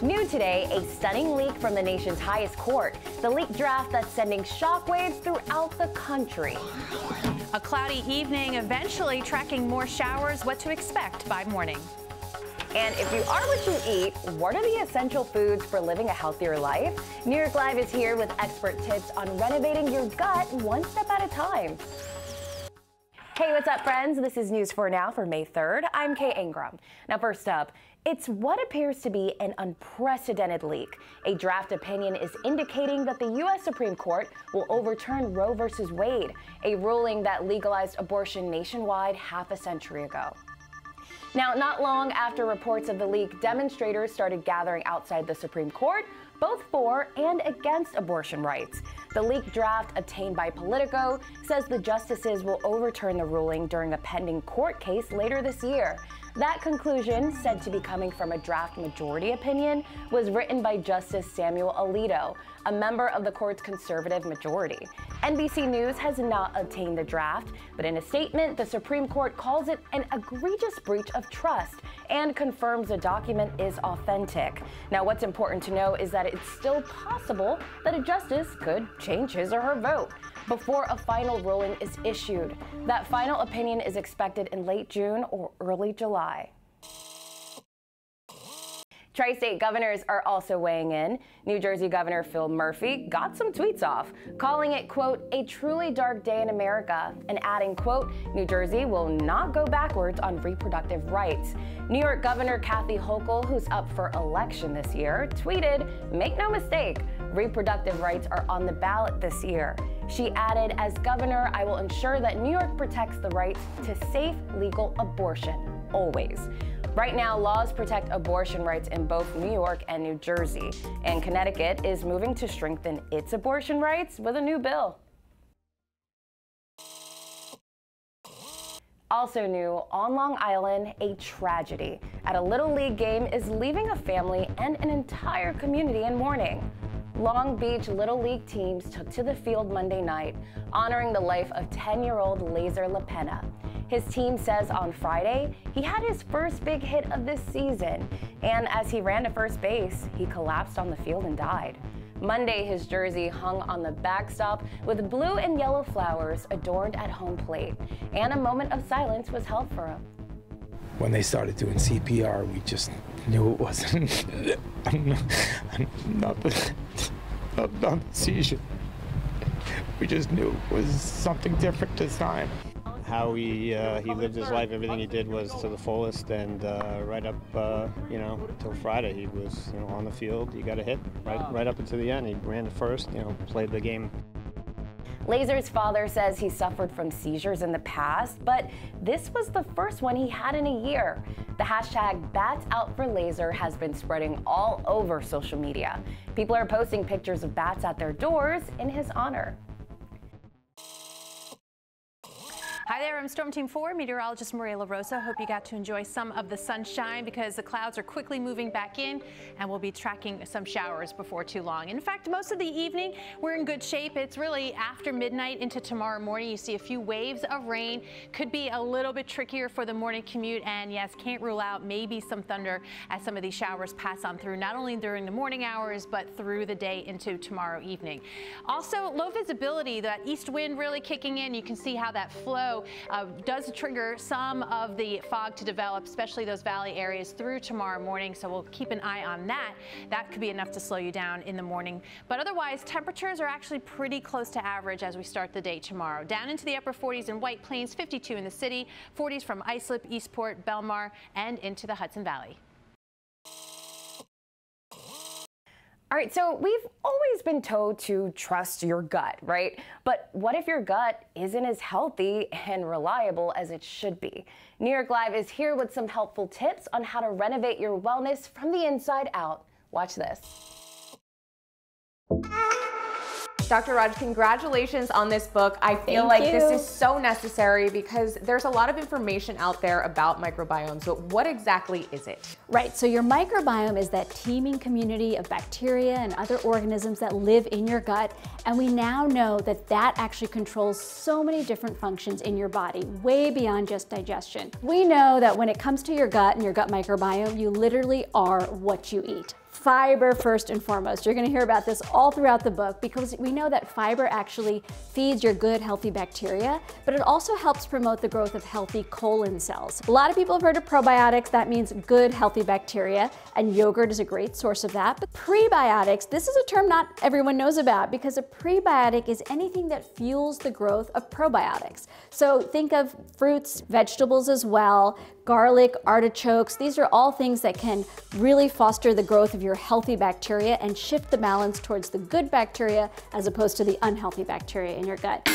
New today, a stunning leak from the nation's highest court. The leaked draft that's sending shockwaves throughout the country. A cloudy evening, eventually tracking more showers, what to expect by morning. And if you are what you eat, what are the essential foods for living a healthier life? New York Live is here with expert tips on renovating your gut one step at a time. Hey, what's up, friends? This is News 4 Now for May 3rd. I'm Kay Ingram. Now, first up, it's what appears to be an unprecedented leak. A draft opinion is indicating that the U.S. Supreme Court will overturn Roe v. Wade, a ruling that legalized abortion nationwide half a century ago. Now, not long after reports of the leak, demonstrators started gathering outside the Supreme Court, both for and against abortion rights. The leaked draft obtained by Politico says the justices will overturn the ruling during a pending court case later this year. That conclusion, said to be coming from a draft majority opinion, was written by Justice Samuel Alito, a member of the court's conservative majority. NBC News has not obtained the draft, but in a statement, the Supreme Court calls it an egregious breach of trust and confirms the document is authentic. Now, what's important to know is that it's still possible that a justice could change his or her vote before a final ruling is issued. That final opinion is expected in late June or early July. Tri-state governors are also weighing in. New Jersey Governor Phil Murphy got some tweets off, calling it, quote, a truly dark day in America, and adding, quote, New Jersey will not go backwards on reproductive rights. New York Governor Kathy Hochul, who's up for election this year, tweeted, make no mistake, reproductive rights are on the ballot this year. She added, as governor, I will ensure that New York protects the rights to safe, legal abortion, always. Right now, laws protect abortion rights in both New York and New Jersey, and Connecticut is moving to strengthen its abortion rights with a new bill. Also new, on Long Island, a tragedy at a Little League game is leaving a family and an entire community in mourning. Long Beach Little League teams took to the field Monday night, honoring the life of 10-year-old Laser LaPena. His team says on Friday he had his first big hit of this season, and as he ran to first base, he collapsed on the field and died. Monday, his jersey hung on the backstop with blue and yellow flowers adorned at home plate, and a moment of silence was held for him. When they started doing CPR, we just knew it wasn't not the seizure. We just knew it was something different this time. How he lived his life, everything he did was to the fullest, and right up, till Friday, he was, on the field. He got a hit right up until the end. He ran to first, played the game. Laser's father says he suffered from seizures in the past, but this was the first one he had in a year. The hashtag Bats Out for Laser has been spreading all over social media. People are posting pictures of bats at their doors in his honor. Hi there, I'm Storm Team 4 meteorologist Maria LaRosa. Hope you got to enjoy some of the sunshine because the clouds are quickly moving back in and we'll be tracking some showers before too long. In fact, most of the evening we're in good shape. It's really after midnight into tomorrow morning. You see a few waves of rain. Could be a little bit trickier for the morning commute, and yes, can't rule out maybe some thunder as some of these showers pass on through, not only during the morning hours but through the day into tomorrow evening. Also, low visibility, that east wind really kicking in. You can see how that flow does trigger some of the fog to develop, especially those valley areas through tomorrow morning. So we'll keep an eye on that. That could be enough to slow you down in the morning. But otherwise, temperatures are actually pretty close to average as we start the day tomorrow. Down into the upper 40s in White Plains, 52 in the city, 40s from Islip, Eastport, Belmar, and into the Hudson Valley. All right, so we've always been told to trust your gut, right? But what if your gut isn't as healthy and reliable as it should be? New York Live is here with some helpful tips on how to renovate your wellness from the inside out. Watch this. Dr. Raj, congratulations on this book. I feel like this is so necessary because there's a lot of information out there about microbiomes, but what exactly is it? Right, so your microbiome is that teeming community of bacteria and other organisms that live in your gut, and we now know that that actually controls so many different functions in your body, way beyond just digestion. We know that when it comes to your gut and your gut microbiome, you literally are what you eat. Fiber first and foremost. You're going to hear about this all throughout the book because we know that fiber actually feeds your good, healthy bacteria, but it also helps promote the growth of healthy colon cells. A lot of people have heard of probiotics. That means good, healthy bacteria, and yogurt is a great source of that. But prebiotics, this is a term not everyone knows about because a prebiotic is anything that fuels the growth of probiotics. So think of fruits, vegetables as well, garlic, artichokes. These are all things that can really foster the growth of your healthy bacteria and shift the balance towards the good bacteria as opposed to the unhealthy bacteria in your gut.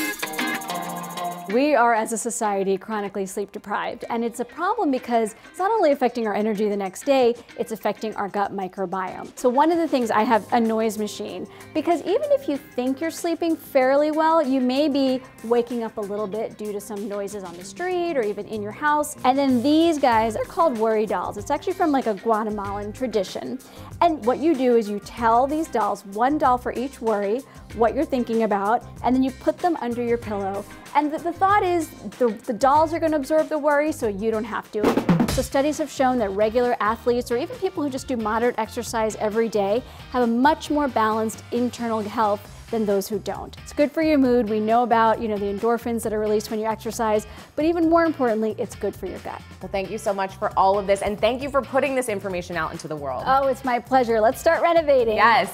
We are, as a society, chronically sleep deprived, and it's a problem because it's not only affecting our energy the next day, it's affecting our gut microbiome. So one of the things, I have a noise machine, because even if you think you're sleeping fairly well, you may be waking up a little bit due to some noises on the street or even in your house. And then these guys are called worry dolls. It's actually from like a Guatemalan tradition. And what you do is you tell these dolls, one doll for each worry, what you're thinking about, and then you put them under your pillow. And the thought is the dolls are going to absorb the worry so you don't have to. So studies have shown that regular athletes or even people who just do moderate exercise every day have a much more balanced internal health than those who don't. It's good for your mood. We know about, the endorphins that are released when you exercise, but even more importantly, it's good for your gut. Well, thank you so much for all of this, and thank you for putting this information out into the world. Oh, it's my pleasure. Let's start renovating. Yes.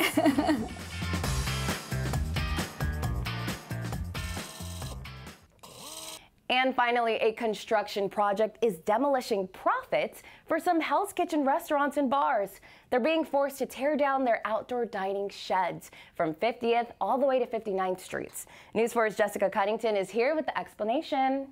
And finally, a construction project is demolishing profits for some Hell's Kitchen restaurants and bars. They're being forced to tear down their outdoor dining sheds from 50th all the way to 59th Streets. News 4's Jessica Cunnington is here with the explanation.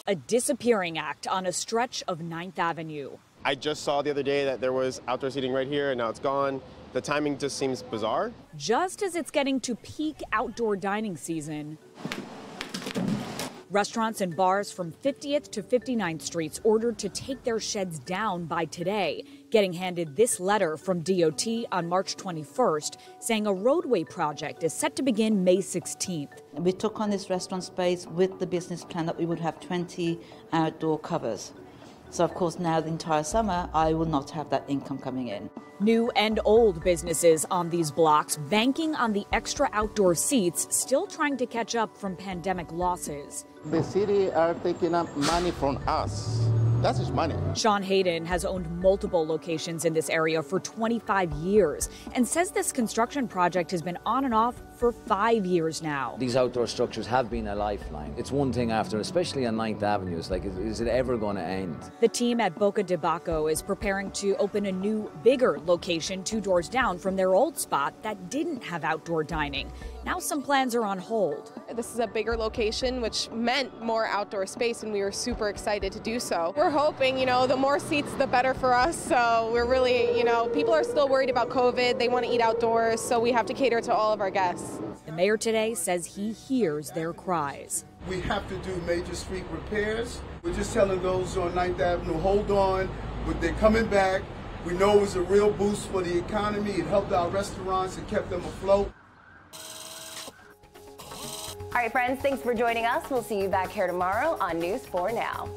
A disappearing act on a stretch of 9th Avenue. I just saw the other day that there was outdoor seating right here, and now it's gone. The timing just seems bizarre. Just as it's getting to peak outdoor dining season, restaurants and bars from 50th to 59th Streets ordered to take their sheds down by today, getting handed this letter from DOT on March 21st, saying a roadway project is set to begin May 16th. We took on this restaurant space with the business plan that we would have 20 outdoor covers. So of course now the entire summer I will not have that income coming in. New and old businesses on these blocks banking on the extra outdoor seats, still trying to catch up from pandemic losses. The city are taking up money from us. That's his money. Sean Hayden has owned multiple locations in this area for 25 years and says this construction project has been on and off for 5 years now. These outdoor structures have been a lifeline. It's one thing after, especially on 9th Avenue, it's like, is it ever going to end? The team at Boca de Baco is preparing to open a new, bigger location 2 doors down from their old spot that didn't have outdoor dining. Now some plans are on hold. This is a bigger location, which meant more outdoor space, and we were super excited to do so. We're hoping, the more seats, the better for us. So we're really, people are still worried about COVID. They want to eat outdoors, so we have to cater to all of our guests. The mayor today says he hears their cries. We have to do major street repairs. We're just telling those on 9th Avenue, hold on, they're coming back. We know it was a real boost for the economy. It helped our restaurants and kept them afloat. All right, friends, thanks for joining us. We'll see you back here tomorrow on News 4 Now.